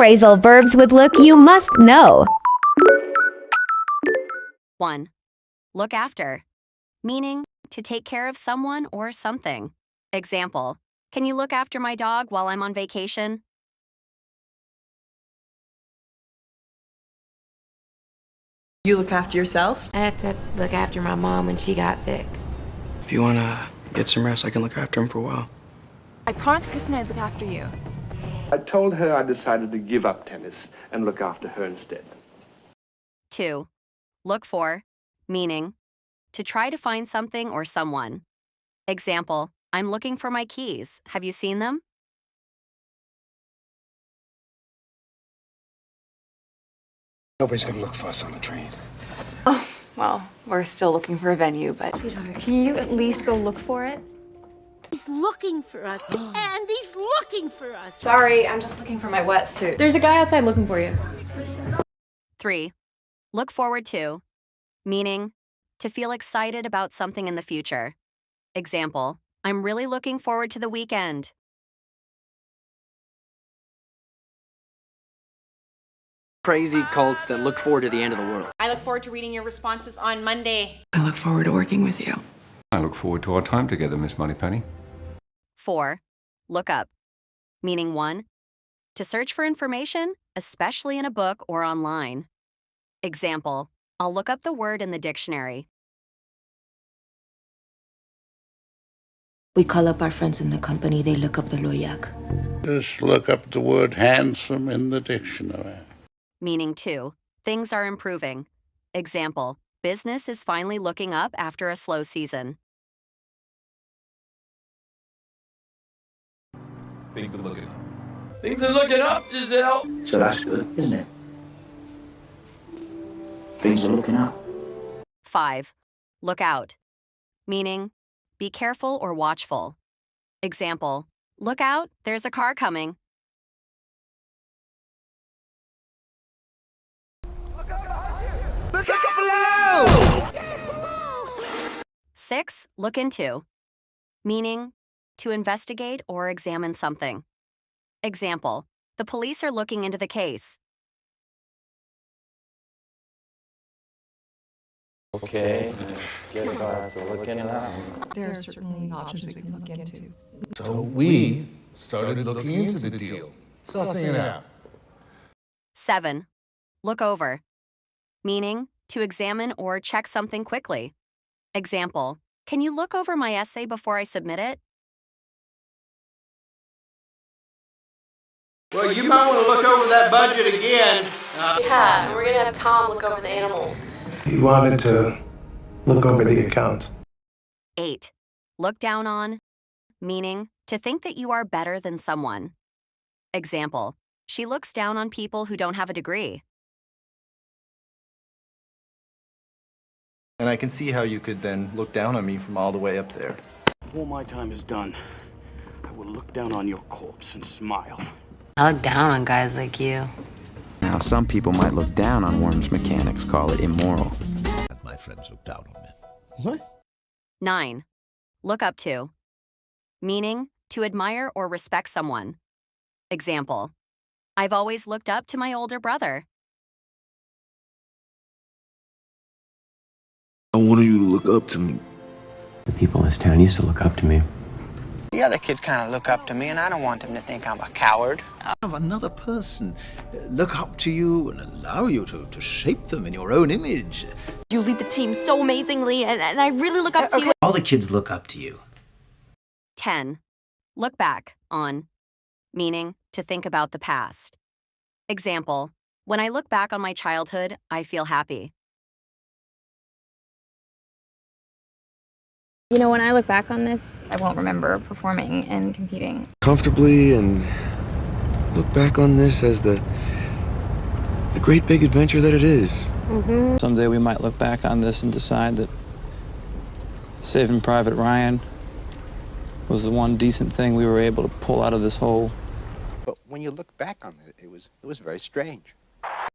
phrasal verbs with look you must know. 1. Look after, meaning to take care of someone or something. Example, can you look after my dog while I'm on vacation? You look after yourself? I had to look after my mom when she got sick. If you want to get some rest, I can look after him for a while. I promised Kristen I'd look after you. I told her I decided to give up tennis and look after her instead. 2. Look for, meaning to try to find something or someone. Example, I'm looking for my keys. Have you seen them? Nobody's gonna look for us on the train. Oh, well, we're still looking for a venue, but... Can you at least go look for it? He's looking for us, and he's looking for us. Sorry, I'm just looking for my wetsuit. There's a guy outside looking for you. 3. Look forward to, meaning to feel excited about something in the future. Example, I'm really looking forward to the weekend. Crazy cults that look forward to the end of the world. I look forward to reading your responses on Monday. I look forward to working with you. I look forward to our time together, Miss Moneypenny. 4. Look up, meaning 1. To search for information, especially in a book or online. Example, I'll look up the word in the dictionary. We call up our friends in the company, they look up the loyak. Just look up the word handsome in the dictionary. Meaning 2. Things are improving. Example, business is finally looking up after a slow season. Things are looking up. Things are looking up, Giselle! So that's good, isn't it? Things are looking up. 5. Look out, meaning be careful or watchful. Example, look out, there's a car coming. Look out below! 6. Look into, meaning to investigate or examine something. Example, the police are looking into the case. Okay, guess I'll have to look into that one. There are certainly options we can look into. So we started looking into the deal, sussing it out. 7. Look over, meaning to examine or check something quickly. Example, can you look over my essay before I submit it? Well, you might want to look over that budget again. Yeah, and we're gonna have Tom look over the animals. He wanted to look over the accounts. 8. Look down on, meaning to think that you are better than someone. Example, she looks down on people who don't have a degree. And I can see how you could then look down on me from all the way up there. Before my time is done, I will look down on your corpse and smile. I look down on guys like you. Now, some people might look down on Worm's mechanics, call it immoral. My friends look down on me. What? 9. Look up to, meaning to admire or respect someone. Example, I've always looked up to my older brother. I wanted you to look up to me. The people in this town used to look up to me. The other kids kind of look up to me, and I don't want them to think I'm a coward. Have another person look up to you and allow you to shape them in your own image. You lead the team so amazingly, and I really look up to you. All the kids look up to you. 10. Look back on, meaning to think about the past. Example, when I look back on my childhood, I feel happy. You know, when I look back on this, I won't remember performing and competing. Comfortably and look back on this as the great big adventure that it is. Someday we might look back on this and decide that Saving Private Ryan was the one decent thing we were able to pull out of this hole. But when you look back on it, it was very strange.